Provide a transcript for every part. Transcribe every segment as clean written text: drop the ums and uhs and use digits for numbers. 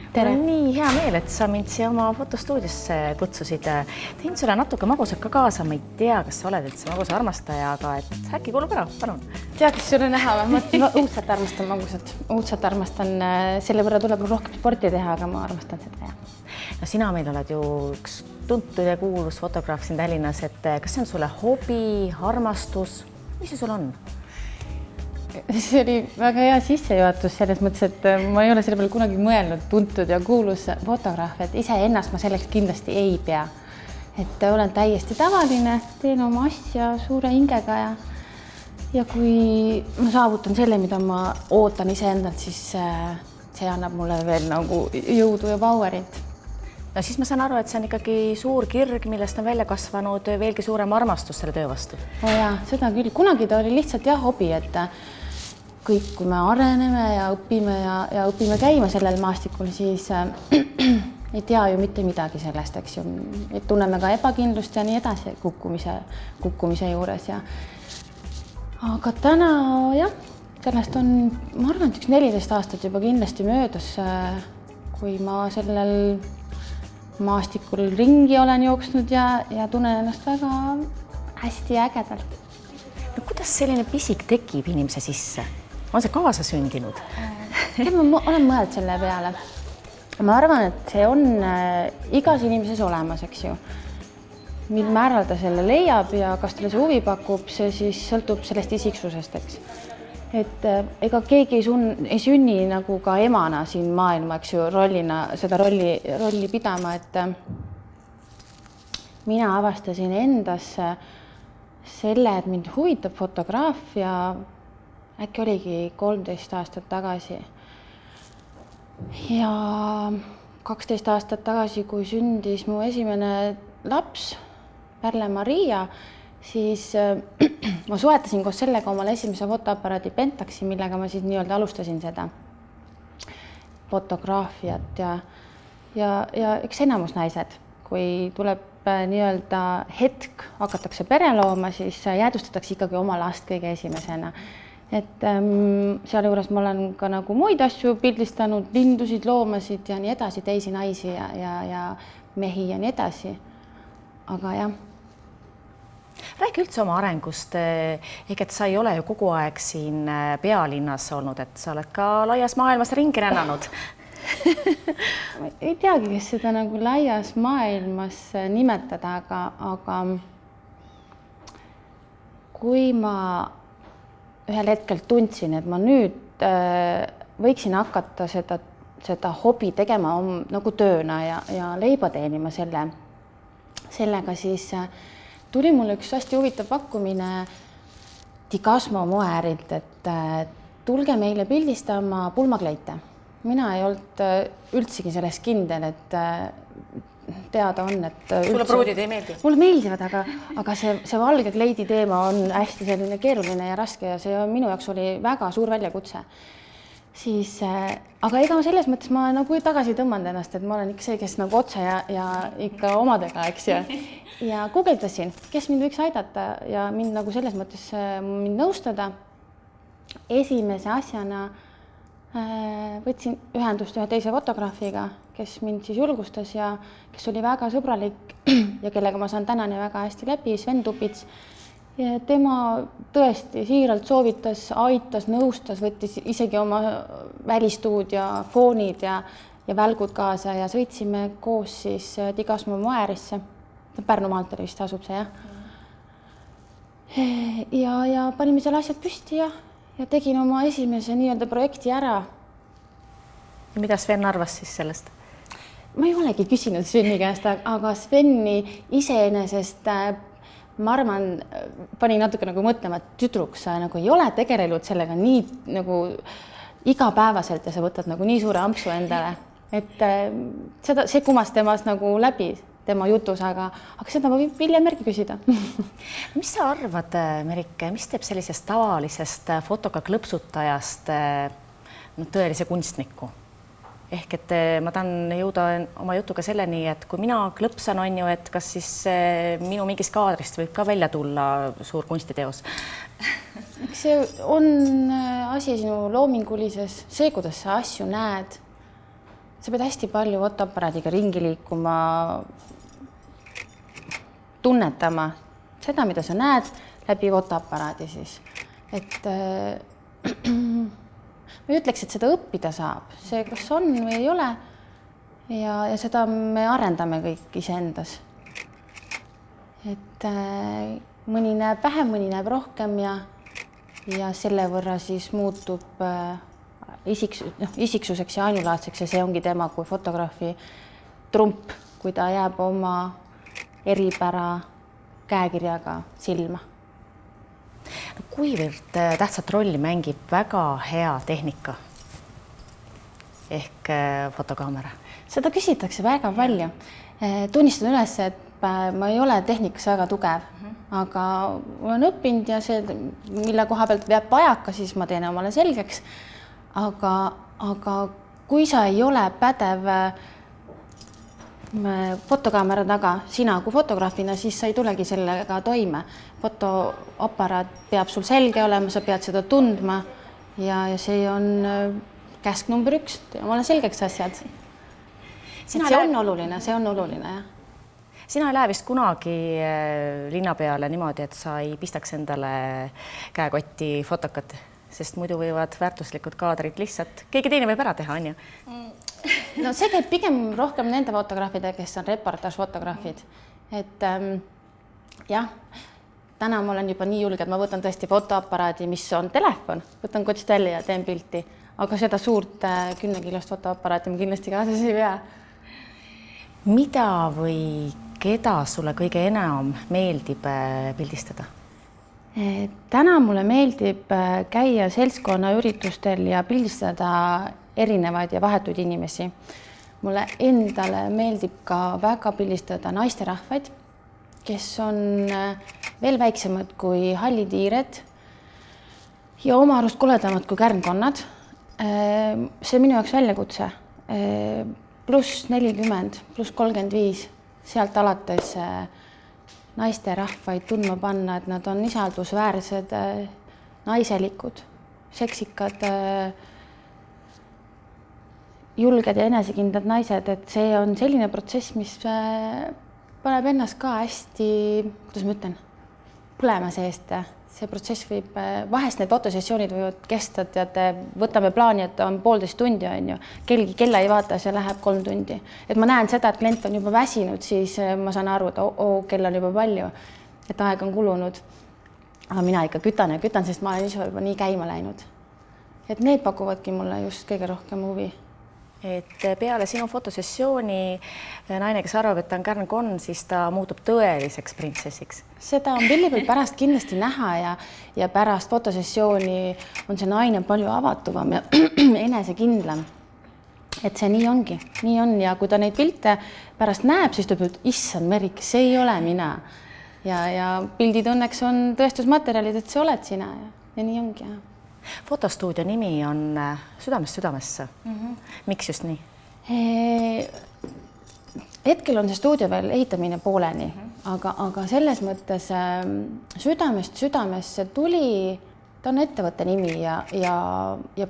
Tere. Nii hea meel, et sa mind siia oma fotostuudiosse kutsusid. Tein sulle natuke magusat ka kaasa. Ma ei tea, kas sa oled üldse magusa armastaja, aga et äkki kuulub ära, palun. Tea, kas sulle näha või? Ma õudselt armastan magusat. Õudselt armastan, selle võrra tuleb rohkem sporti teha, aga ma armastan seda, jah. No sina meil oled ju üks tuntud ja kuulus fotograaf siin Tallinnas, et kas see on sulle hobi, armastus? Mis see sul on? See oli väga hea sissejuhatus selles mõttes, et ma ei ole selle peale kunagi mõelnud, tuntud ja kuulus fotograaf, et ise ennast ma selleks kindlasti ei pea. Et olen täiesti tavaline, teen oma asja suure hingega ja kui ma saavutan selle, mida ma ootan iseendalt, siis see annab mulle veel nagu jõudu ja powerit. No siis ma saan aru, et see on ikkagi suur kirg, millest on välja kasvanud veelgi suurem armastus selle töö vastu. Jaa, seda küll. Kunagi ta oli lihtsalt hobi, et kõik, kui me areneme ja õpime käima sellel maastikul, siis ei tea ju mitte midagi sellest, eks ju. Tunneme ka ebakindlust ja nii edasi kukkumise juures. Aga täna, jah, sellest on, ma arvan, et 14 aastat juba kindlasti möödas, kui ma sellel maastikul ringi olen jooksnud ja tunnen ennast väga hästi ägedalt. No, kuidas selline pisik tekib inimese sisse? On see kaasa sündinud? Ma olen mõelnud selle peale. Ma arvan, et see on igas inimeses olemas, eks ju. Mil määral ta selle leiab ja kas talle see huvi pakub, see siis sõltub sellest isiksusest, eks. Et ega keegi ei sünni nagu ka emana siin maailma, eks ju, rollina seda rolli pidama, et mina avastasin endas selle, et mind huvitab fotograafia, äkki oligi 13 aastat tagasi. Ja 12 aastat tagasi, kui sündis mu esimene laps, Pärle-Maria, siis ma soetasin koos sellega omale esimese fotoaparaadi Pentaxi, millega ma siis nii-öelda alustasin seda fotograafiat ja üks enamus naised, kui tuleb nii-öelda hetk, hakatakse pere looma, siis jäädustatakse ikkagi oma last kõige esimesena. Et seal juures ma olen ka nagu muid asju pildistanud, lindusid, loomasid ja nii edasi, teisi naisi ja mehi ja nii edasi. Aga jah. Räägi üldse oma arengust, et sa ei ole ju kogu aeg siin pealinnas olnud, et sa oled ka laias maailmas ringi rännanud. Ma ei teagi, kes seda nagu laias maailmas nimetada, aga kui ma ühel hetkel tundsin, et ma nüüd võiksin hakata seda hobi tegema nagu tööna ja leiba teenima sellega, siis tuli mulle üks hästi huvitav pakkumine Digasmo moeärilt, et tulge meile pildistama pulmakleite. Mina ei olnud üldsegi sellest kindel, et teada on, et sulle pruudid ei meeldi? Mulle meeldivad, aga see valge kleidi teema on hästi selline keeruline ja raske ja see minu jaoks oli väga suur väljakutse. Aga ega selles mõttes ma nagu tagasi tõmmanud ennast, et ma olen ikka see, kes nagu otse ja ikka omadega, eks ju. Ja guugeldasin, kes mind võiks aidata ja mind nagu selles mõttes mind nõustada. Esimese asjana võtsin ühendust ühe teise fotograafiga, kes mind siis julgustas ja kes oli väga sõbralik ja kellega ma saan tänani väga hästi läbi, Sven Tupits. Ja tema tõesti siiralt soovitas, aitas, nõustas, võttis isegi oma välistuudio foonid ja välgud kaasa ja sõitsime koos siis Digasmo moeärisse. Pärnu maanteel vist asub see, jah. Ja panime seal asjad püsti ja tegin oma esimese nii-öelda projekti ära. Ja mida Sven arvas siis sellest? Ma ei olegi küsinud Sveni käest, aga Sveni iseenesest ma arvan, pani natuke nagu mõtlema, et tüdruks sa nagu ei ole tegelenud sellega nii nagu igapäevaselt ja sa võtad nagu nii suure ampsu endale, et see kumas temas nagu läbi tema jutus, aga seda ma võib hiljem järgi küsida. Mis sa arvad, Merike, mis teeb sellisest tavalisest fotoga klõpsutajast tõelise kunstniku? Ehk et ma tahan jõuda oma jutuga selleni, et kui mina klõpsan, on ju, et kas siis minu mingist kaadrist võib ka välja tulla suur kunstiteos? Eks see on asi sinu loomingulises, see, kuidas sa asju näed, sa pead hästi palju fotoaparaadiga ringi liikuma, tunnetama seda, mida sa näed läbi fotoaparaadi siis. Et ma ei ütleks, et seda õppida saab, see kas on või ei ole ja seda me arendame kõik iseendas. Et mõni näeb vähem, mõni näeb rohkem ja selle võrra siis muutub isiksuseks ja ainulaadseks ja see ongi tema kui fotograafi trump, kui ta jääb oma eripära käekirjaga silma. Kuivõrd tähtsat rolli mängib väga hea tehnika ehk fotokaamera? Seda küsitakse väga palju. Tunnistan üles, et ma ei ole tehnikas väga tugev, aga olen õppinud ja see, mille koha pealt jääb vajaka, siis ma teen omale selgeks. Aga kui sa ei ole pädev fotokaamera taga, sina kui fotograafina, siis sa ei tulegi sellega toime. Fotoaparaat peab sul selge olema, sa pead seda tundma ja see on käsk number 1, omale selgeks asjad. See on oluline, jah. Sina ei lähe vist kunagi linna peale niimoodi, et sa ei pistaks endale käekotti fotokat, sest muidu võivad väärtuslikud kaadrid lihtsalt, keegi teine võib ära teha, on ju? No see käib pigem rohkem nende fotograafide, kes on reportaažfotograafid. Et jah, täna ma olen juba nii julge, et ma võtan tõesti fotoaparaadi, mis on telefon, võtan kotist välja ja teen pilti, aga seda suurt 10-kilost fotoaparaati ma kindlasti kaasas ei pea. Mida või keda sulle kõige enam meeldib pildistada? Täna mulle meeldib käia seltskonnaüritustel ja pildistada erinevaid ja vahetuid inimesi. Mulle endale meeldib ka väga pildistada naisterahvaid, kes on veel väiksemad kui hallitiired ja oma arust koledamad kui kärnkonnad. See minu jaoks väljakutse. Pluss 40, pluss 35, sealt alates naisterahvaid tundma panna, et nad on isaldusväärsed, naiselikud, seksikad, julged ja enesekindlad naised, et see on selline protsess, mis paneb ennast ka hästi, kuidas ma ütlen, põlema seest. See protsess võib, vahest need fotosessioonid võivad kesta, teate, võtame plaani, et on 1,5 tundi, on ju. Kellegi kella ei vaata, see läheb 3 tundi. Et ma näen seda, et klient on juba väsinud, siis ma saan aru, et kell on juba palju, et aeg on kulunud. Aga mina ikka kütan, sest ma olen ise juba nii käima läinud. Et need pakuvadki mulle just kõige rohkem huvi. Et peale sinu fotosessiooni naine, kes arvab, et ta on kärnkonn, siis ta muutub tõeliseks printsessiks. Seda on pilli peal pärast kindlasti näha ja pärast fotosessiooni on see naine palju avatuvam ja enesekindlam. Et see nii ongi, nii on ja kui ta neid pilte pärast näeb, siis ta ütleb, et issand Merik, see ei ole mina. Ja pildid õnneks on tõestusmaterjalid, et see oled sina ja nii ongi, jah. Fotostuudio nimi on Südamest südamesse. Miks just nii? Hetkel on see stuudio veel ehitamine pooleni, aga selles mõttes Südamest südamesse tuli, ta on ettevõtte nimi ja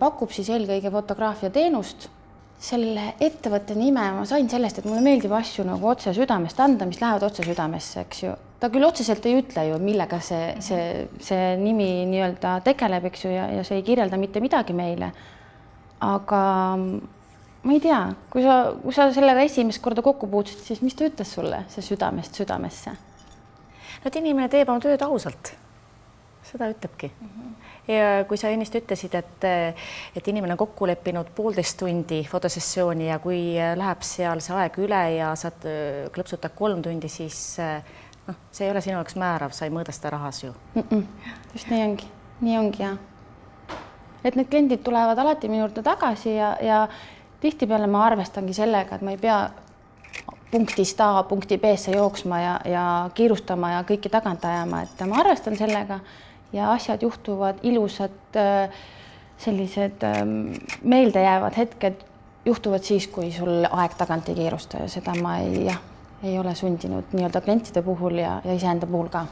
pakub siis eelkõige fotograafia teenust. Selle ettevõtte nime ma sain sellest, et mulle meeldib asju nagu otse südamest anda, mis lähevad otse südamesse, eks ju. Ta küll otseselt ei ütle ju, millega see nimi nii-öelda tegeleb, eks ju, ja see ei kirjelda mitte midagi meile. Aga ma ei tea, kui sa sellega esimest korda kokku puutsid, siis mis ta ütles sulle, see Südamest südamesse? No, et inimene teeb oma tööd ausalt. Seda ütlebki. Ja kui sa ennist ütlesid, et inimene on kokku leppinud 1,5 tundi fotosessiooni ja kui läheb seal see aeg üle ja saad klõpsutad 3 tundi, siis see ei ole sinu jaoks määrav, sa ei mõõda seda rahas ju. Just nii ongi ja. Et need kliendid tulevad alati minu juurde tagasi ja tihtipeale ma arvestangi sellega, et ma ei pea punktist A punkti B-sse jooksma ja kiirustama ja kõiki tagant ajama, et ma arvestan sellega ja asjad juhtuvad ilusad, sellised meeldejäävad hetked juhtuvad siis, kui sul aeg tagant ei kiirusta ja seda ma ei ole sundinud nii-öelda klientide puhul ja iseenda puhul ka.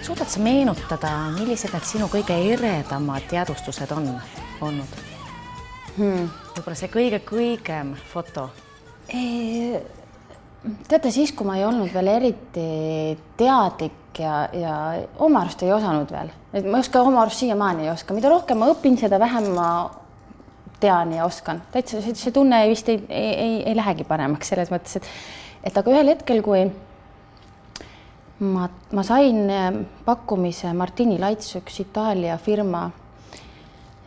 Suudad sa meenutada, millised need sinu kõige eredamad jäädvustused on olnud? Võib-olla see kõige-kõigem foto? Teate, siis, kui ma ei olnud veel eriti teadlik ja oma arust ei osanud veel. Et ma ei oska oma arust siiamaani ei oska. Mida rohkem ma õpin, seda vähem ma tean ja oskan. Täitsa see tunne vist ei lähegi paremaks selles mõttes, et aga ühel hetkel, kui ma sain pakkumise Martini Lights, üks Itaalia firma,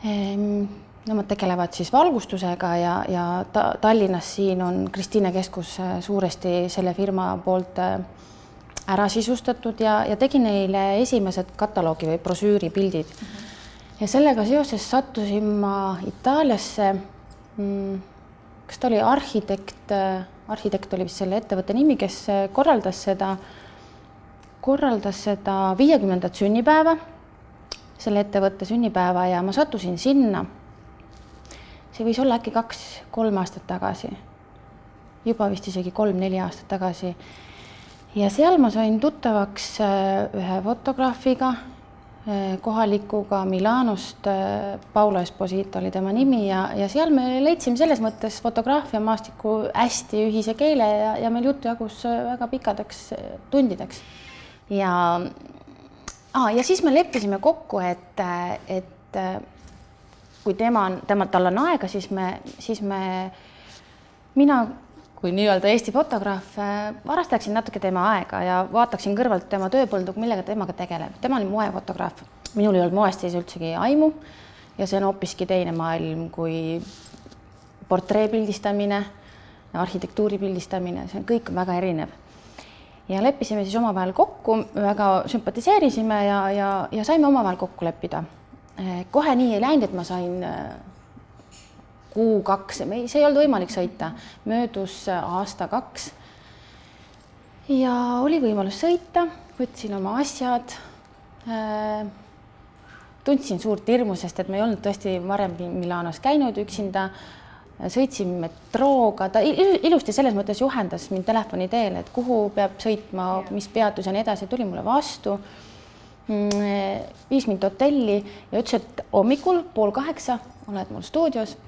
nemad tegelevad siis valgustusega ja Tallinnas siin on Kristiine keskus suuresti selle firma poolt ära sisustatud ja tegi neile esimesed kataloogi või brosüüri pildid. Ja sellega seoses sattusin ma Itaaliasse, kas ta oli arhitekt oli vist selle ettevõtte nimi, kes korraldas seda 50. sünnipäeva, selle ettevõtte sünnipäeva ja ma sattusin sinna. See võis olla äkki 2-3 aastat tagasi, juba vist isegi 3-4 aastat tagasi. Ja seal ma sain tuttavaks ühe fotograafiga, kohalikuga Milanost, Paolo Esposito oli tema nimi ja seal me leidsime selles mõttes fotograafia maastiku hästi ühise keele ja meil juttu jagus väga pikkadeks tundideks. Ja siis me leppisime kokku, et kui tal on aega, siis mina kui nii-öelda Eesti fotograaf varastaksin natuke tema aega ja vaataksin kõrvalt tema tööpõldu, millega temaga tegeleb. Tema oli moefotograaf. Minul ei olnud moest siis üldsegi aimu ja see on hoopiski teine maailm kui portree pildistamine, arhitektuuri pildistamine, see kõik on väga erinev. Ja leppisime siis omavahel kokku, väga sümpatiseerisime ja saime omavahel kokku leppida. Kohe nii ei läinud, et ma sain 1-2, see ei olnud võimalik sõita, möödus 1-2 ja oli võimalus sõita, võtsin oma asjad, tundsin suurt hirmu, sest et ma ei olnud tõesti varem Milanos käinud üksinda, sõitsin metrooga, ta ilusti selles mõttes juhendas mind telefoni teel, et kuhu peab sõitma, mis peatus ja nii edasi, tuli mulle vastu, viis mind hotelli ja ütles, et hommikul 7:30 oled mul stuudios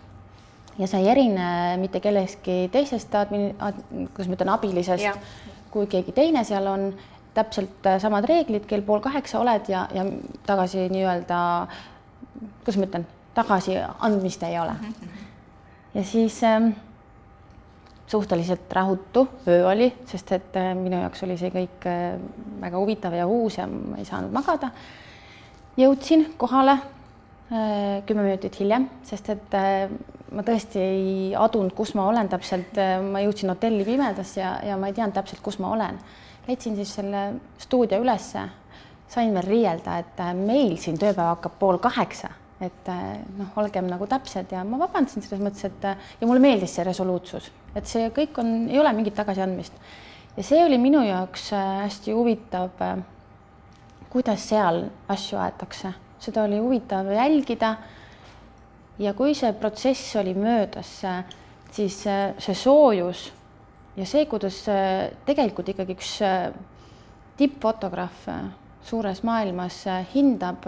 ja sa ei erine mitte kelleski teisest abilisest, kui keegi teine seal on, täpselt samad reeglid, kell 7:30 oled ja tagasi nii-öelda, kuidas ma ütlen, tagasi andmist ei ole. Ja siis suhteliselt rahutu öö oli, sest et minu jaoks oli see kõik väga huvitav ja uus ja ma ei saanud magada. Jõudsin kohale 10 minutit hiljem, sest et ma tõesti ei adunud, kus ma olen täpselt. Ma jõudsin hotelli pimedas ja ma ei teadnud täpselt, kus ma olen. Leidsin siis selle stuudio ülesse, sain veel riielda, et meil siin tööpäeva hakkab 7:30. Et olgem nagu täpsed ja ma vabandasin selles mõttes, et ja mulle meeldis see resoluutsus, et see kõik ei ole mingit tagasiandmist. Ja see oli minu jaoks hästi huvitav, kuidas seal asju aetakse. Seda oli huvitav jälgida ja kui see protsess oli möödas, siis see soojus ja see, kuidas tegelikult ikkagi üks tippfotograaf suures maailmas hindab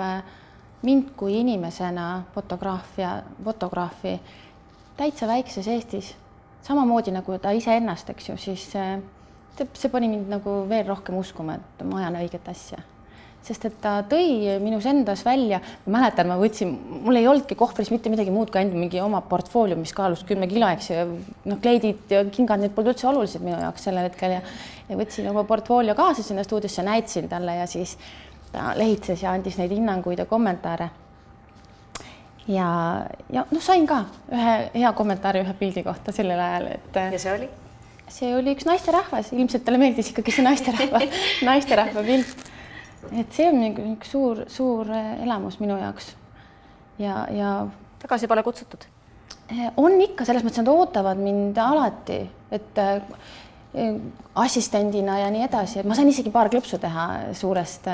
mind kui inimesena fotograafi täitsa väikses Eestis, samamoodi nagu ta ise ennast, eks ju, siis see pani mind nagu veel rohkem uskuma, et ma ajan õiget asja. Sest et ta tõi minus endas välja, ma mäletan, ma võtsin, mul ei olnudki kohvris mitte midagi muud kui ainult mingi oma portfoolio, mis kaalus 10 kilo, eks ju, kleidid ja kingad, need polnud üldse olulised minu jaoks sellel hetkel ja võtsin oma portfoolio kaasa sinna stuudiosse, näitasin talle ja siis ta lehitses ja andis neid hinnanguid ja kommentaare. Ja sain ka ühe hea kommentaari ühe pildi kohta sellel ajal. Ja see oli? See oli üks naisterahvas, ilmselt talle meeldis ikkagi see naisterahva pilt. Et see on üks suur elamus minu jaoks. Ja tagasi pole kutsutud? On ikka, selles mõttes nad ootavad mind alati, et assistendina ja nii edasi. Ma sain isegi paar klõpsu teha suurest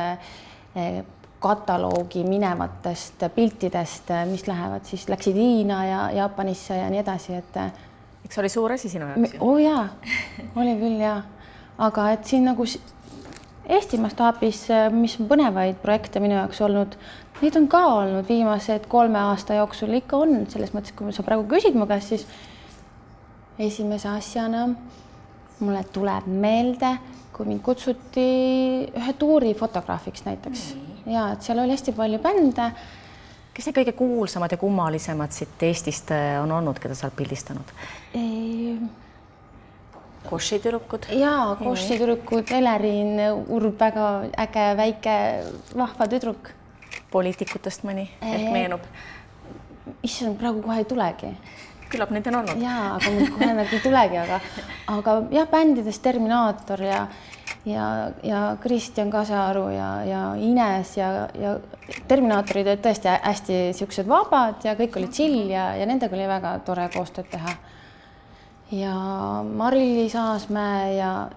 kataloogi minevatest piltidest, mis läksid Hiina ja Jaapanisse ja nii edasi. Eks oli suur asi sinu jaoks? Jaa, oli küll jaa. Aga et siin nagu Eesti mastaabis, mis on põnevaid projekte minu jaoks olnud, neid on ka olnud viimased 3 aasta jooksul, ikka on, selles mõttes, kui sa praegu küsid mu käest, siis esimese asjana mulle tuleb meelde, kui mind kutsuti ühe tuuri fotograafiks näiteks. Ja, et seal oli hästi palju bände. Kes need kõige kuulsamad ja kummalisemad siit Eestist on olnud, keda sa oled pildistanud? Koši tüdrukud? Jaa, Koši tüdrukud, Eleriin, Urb, väga äge, väike, vahva tüdruk. Poliitikutest mõni ehk meenub? Issand, praegu kohe ei tulegi. Küllap neid on olnud. Jaa, aga mul kohe nagu ei tulegi, aga jah, bändidest Terminaator ja Kristjan Kasaru ja Ines ja Terminaatorid olid tõesti hästi siuksed vabad ja kõik oli chill ja nendega oli väga tore koostööd teha. Ja Marilli Saasmäe ja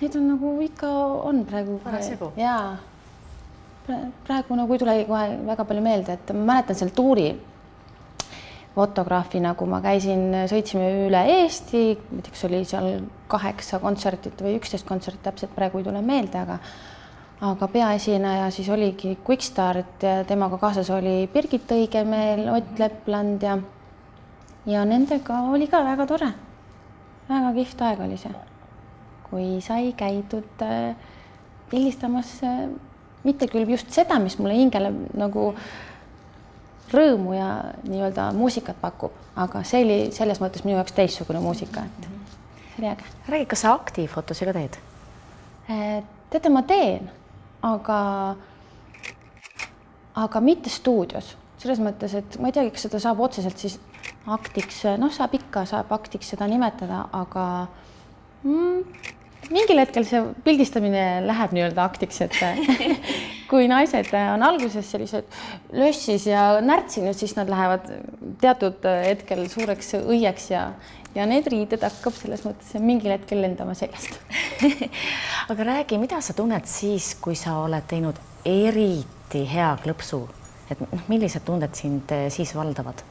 need on nagu ikka on praegu. Parasjagu. Jaa, praegu nagu ei tulegi kohe väga palju meelde, et ma mäletan seal tuuri fotograafina, kui ma käisin, sõitsime üle Eesti, näiteks oli seal 8 kontsertit või 11 kontserti, täpselt praegu ei tule meelde, aga peaesineja siis oligi Quickstart ja temaga kaasas oli Birgit Õigemeel, Ott Lepland ja nendega oli ka väga tore. Väga kihvt aeg oli see, kui sai käidud pildistamas mitte küll just seda, mis mulle hingele nagu rõõmu ja nii-öelda muusikat pakub, aga see oli selles mõttes minu jaoks teistsugune muusika, et see oli äge. Räägi, kas sa aktiivfotosi ka teed? Teda ma teen, aga mitte stuudios. Selles mõttes, et ma ei teagi, kas seda saab otseselt siis aktiks, saab aktiks seda nimetada, aga mingil hetkel see pildistamine läheb nii-öelda aktiks, et kui naised on alguses sellised lössis ja närtsinud, siis nad lähevad teatud hetkel suureks õieks ja need riided hakkab selles mõttes mingil hetkel lendama seljast. Aga räägi, mida sa tunned siis, kui sa oled teinud eriti hea klõpsu? Et millised tunded sind siis valdavad?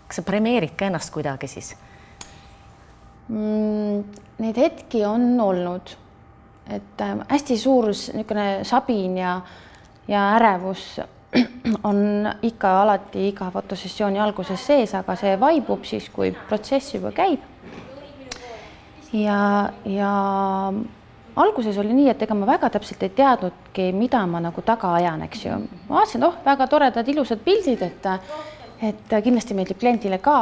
Kas sa premeerid ka ennast kuidagi siis? Neid hetki on olnud, et hästi suur niisugune sabin ja ärevus on ikka alati iga fotosessiooni alguses sees, aga see vaibub siis, kui protsess juba käib. Ja alguses oli nii, et ega ma väga täpselt ei teadnudki, mida ma nagu taga ajan, eks ju. Ma vaatasin, väga toredad, ilusad pildid, et kindlasti meeldib kliendile ka,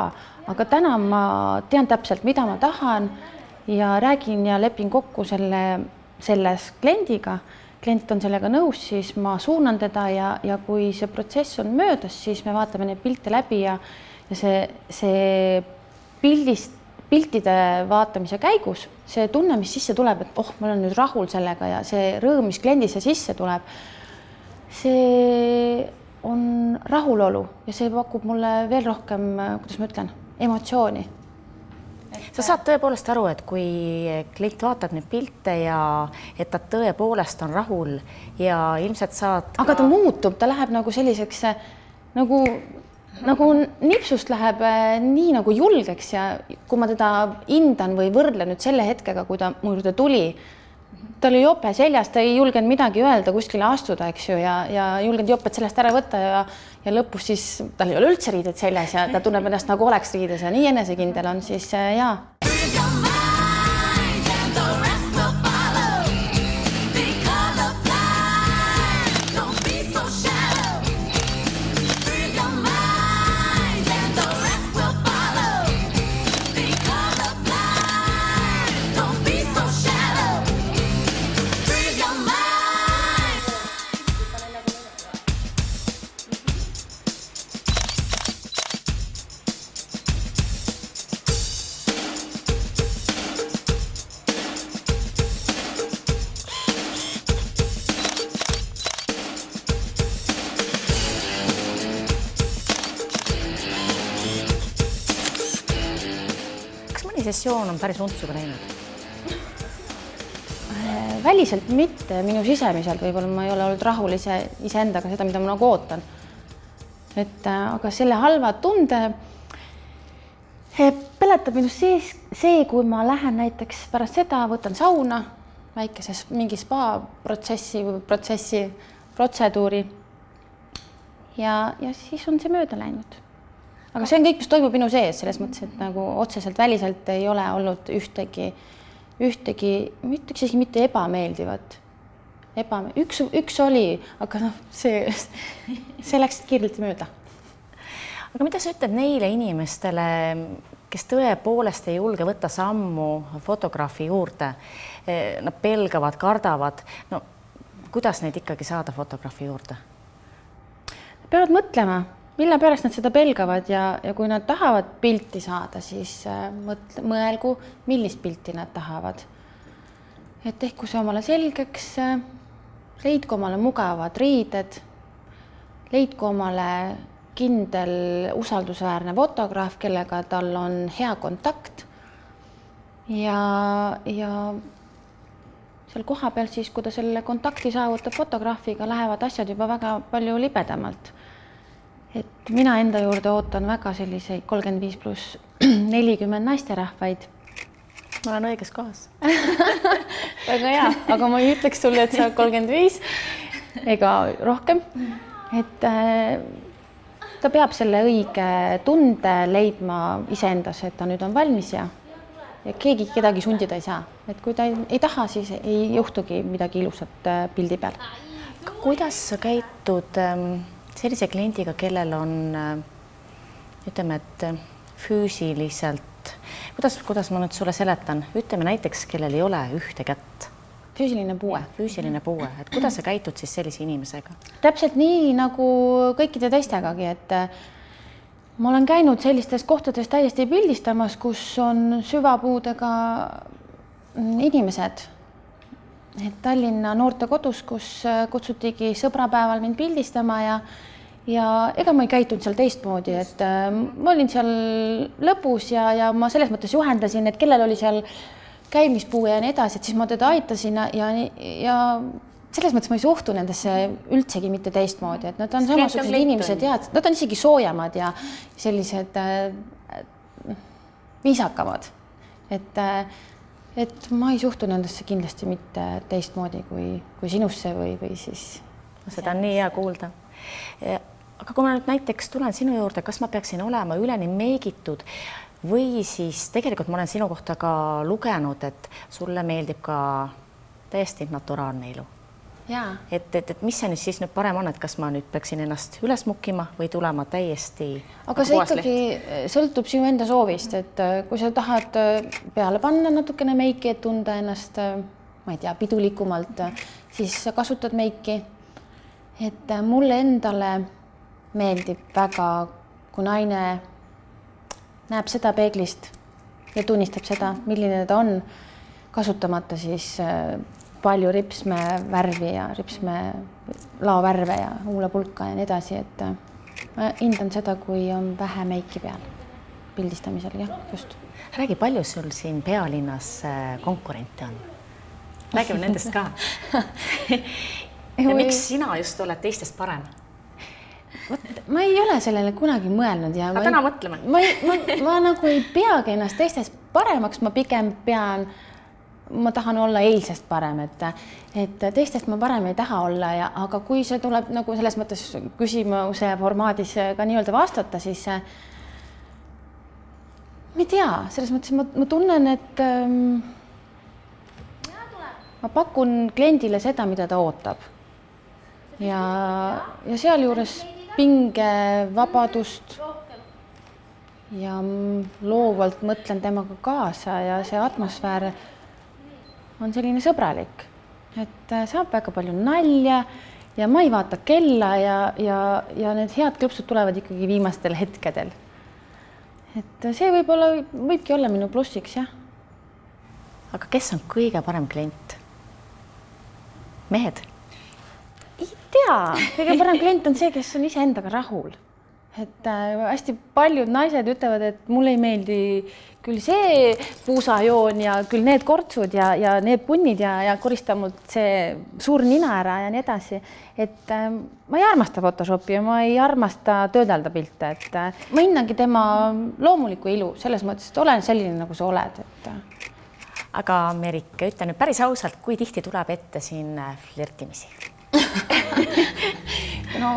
aga täna ma tean täpselt, mida ma tahan ja räägin ja lepin kokku selles kliendiga. Klient on sellega nõus, siis ma suunan teda ja kui see protsess on möödas, siis me vaatame neid pilte läbi ja see piltide vaatamise käigus, see tunne, mis sisse tuleb, et ma olen nüüd rahul sellega ja see rõõm, mis kliendisse sisse tuleb, see on rahulolu ja see pakub mulle veel rohkem, kuidas ma ütlen, emotsiooni. Sa saad tõepoolest aru, et kui klient vaatab neid pilte ja et ta tõepoolest on rahul ja ilmselt saad... Aga ta muutub, ta läheb nagu selliseks nagu nipsust läheb nii nagu julgeks ja kui ma teda hindan või võrdlen nüüd selle hetkega, kui ta mu juurde tuli, ta oli jope seljas, ta ei julgenud midagi öelda, kuskile astuda, eks ju, ja julgenud jopet sellest ära võtta ja lõpus siis tal ei ole üldse riided seljas ja ta tunneb ennast nagu oleks riides ja nii enesekindel on siis jaa. Sessioon on päris untsuga läinud? Väliselt mitte, minu sisemiselt võib-olla ma ei ole olnud rahul iseendaga seda, mida ma nagu ootan. Aga selle halva tunde peletab minust see, kui ma lähen näiteks pärast seda, võtan sauna, väikeses mingi spa protseduuri. Ja siis on see mööda läinud. Aga see on kõik, mis toimub minu sees, selles mõttes, et nagu otseselt väliselt ei ole olnud ühtegi, ütleks isegi mitte ebameeldivat. Üks oli, aga noh, see läks kiirelt mööda. Aga mida sa ütled neile inimestele, kes tõepoolest ei julge võtta sammu fotograafi juurde? Nad pelgavad, kardavad. No, kuidas neid ikkagi saada fotograafi juurde? Peavad mõtlema, mille pärast nad seda pelgavad ja kui nad tahavad pilti saada, siis mõelgu, millist pilti nad tahavad. Et tehku see omale selgeks, leidku omale mugavad riided, leidku omale kindel usaldusväärne fotograaf, kellega tal on hea kontakt ja seal koha peal siis, kui ta selle kontakti saavutab fotograafiga, lähevad asjad juba väga palju libedamalt. Et mina enda juurde ootan väga selliseid 35+40 naisterahvaid. Ma olen õiges kohas. Väga hea, aga ma ei ütleks sulle, et sa 35 ega rohkem. Et ta peab selle õige tunde leidma iseendas, et ta nüüd on valmis ja keegi kedagi sundida ei saa. Et kui ta ei taha, siis ei juhtugi midagi ilusat pildi peal. Kuidas sa käitud sellise kliendiga, kellel on, ütleme, et füüsiliselt, kuidas ma nüüd sulle seletan, ütleme näiteks, kellel ei ole ühte kätt. Füüsiline puue. Füüsiline puue, et kuidas sa käitud siis sellise inimesega? Täpselt nii nagu kõikide teistegagi, et ma olen käinud sellistes kohtades täiesti pildistamas, kus on süvapuudega inimesed. Et Tallinna noortekodus, kus kutsutigi sõbrapäeval mind pildistama ja ega ma ei käitunud seal teistmoodi, et ma olin seal lõpus ja ma selles mõttes juhendasin, et kellel oli seal käimispuue ja nii edasi, et siis ma teda aitasin ja selles mõttes ma ei suhtu nendesse üldsegi mitte teistmoodi, et nad on samasugused inimesed ja nad on isegi soojamad ja sellised viisakamad. Et ma ei suhtu nendesse kindlasti mitte teistmoodi kui sinusse või siis. Seda on nii hea kuulda. Aga kui ma nüüd näiteks tulen sinu juurde, kas ma peaksin olema üleni meigitud või siis tegelikult ma olen sinu kohta ka lugenud, et sulle meeldib ka täiesti naturaalne ilu. Jaa. Et mis see nüüd siis nüüd parem on, et kas ma nüüd peaksin ennast üles mukkima või tulema täiesti... Aga see ikkagi sõltub sinu enda soovist, et kui sa tahad peale panna natukene meiki, et tunda ennast, ma ei tea, pidulikumalt, siis sa kasutad meiki. Et mulle endale meeldib väga, kui naine näeb seda peeglist ja tunnistab seda, milline ta on, kasutamata siis palju ripsme värvi ja ripsme laovärve ja huulepulka ja nii edasi, et ma hindan seda, kui on vähe meiki peal pildistamisel, jah, just. Räägi, palju sul siin pealinnas konkurente on? Räägime nendest ka. Ja miks sina just oled teistest parem? Ma ei ole sellele kunagi mõelnud ja täna mõtleme. Ma nagu ei peagi ennast teistest paremaks, ma pigem ma tahan olla eilsest parem, et teistest ma parem ei taha olla, aga kui see tuleb nagu selles mõttes küsimuse formaadis ka nii-öelda vastata, siis ma ei tea, selles mõttes ma tunnen, et ma pakun kliendile seda, mida ta ootab. Ja sealjuures pinge vabadust ja loovalt mõtlen temaga kaasa ja see atmosfäär on selline sõbralik, et saab väga palju nalja ja ma ei vaata kella ja need head klõpsud tulevad ikkagi viimastel hetkedel. Et see võibki olla minu plussiks, jah. Aga kes on kõige parem klient? Mehed? Ei tea, kõige parem klient on see, kes on ise endaga rahul. Et hästi paljud naised ütlevad, et mulle ei meeldi küll see puusajoon ja küll need kortsud ja need punnid ja korista mult see suur nina ära ja nii edasi. Et ma ei armasta Photoshopi ja ma ei armasta töödelda pilte. Et ma hinnangi tema loomuliku ilu selles mõttes, et olen selline, nagu sa oled. aga Merike, ütle nüüd päris ausalt, kui tihti tuleb ette siin flirtimisi? no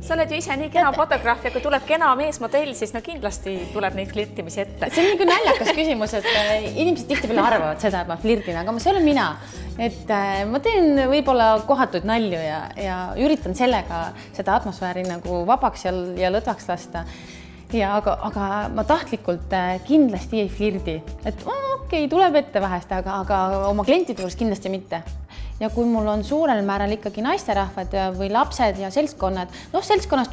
sa oled ju ise nii kena fotograaf ja kui tuleb kena meesmodell, siis no kindlasti tuleb neid flirtimisi ette. see on nagu naljakas küsimus, et inimesed tihtipeale arvavad seda, et ma flirtin, aga see olen mina. Et ma teen võib-olla kohatuid nalju ja üritan sellega seda atmosfääri nagu vabaks ja lõdvaks lasta. Ja aga ma tahtlikult kindlasti ei flirdi, et okei, tuleb ette vahest, aga oma klientide juures kindlasti mitte. Ja kui mul on suurel määral ikkagi naisterahvad või lapsed ja seltskonnad, seltskonnas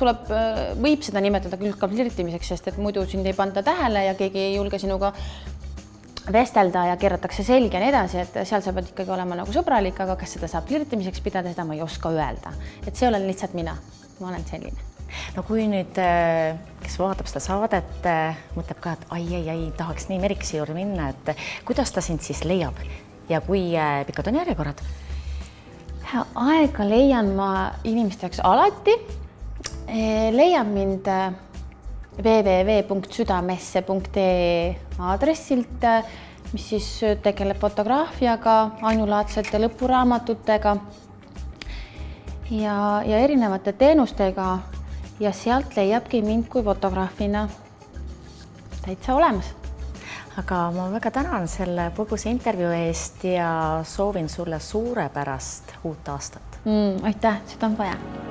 võib seda nimetada küll ka flirtimiseks, sest et muidu sind ei panda tähele ja keegi ei julge sinuga vestelda ja keeratakse selgi ja nii edasi, et seal sa pead ikkagi olema nagu sõbralik, aga kas seda saab flirtimiseks pidada, seda ma ei oska öelda. Et see olen lihtsalt mina olen selline. No kui nüüd, kes vaatab seda saadet, mõtleb ka, et ai, tahaks nii Merikese juurde minna, et kuidas ta sind siis leiab ja kui pikad on järjekorrad? Aega leian ma inimeste jaoks alati. Leian mind www.südamesse.ee aadressilt, mis siis tegeleb fotograafiaga, ainulaadsete lõpuraamatutega ja erinevate teenustega ja sealt leiabki mind kui fotograafina täitsa olemas. Aga ma väga tänan selle põgusa intervjuu eest ja soovin sulle suurepärast uut aastat. Aitäh, seda on vaja.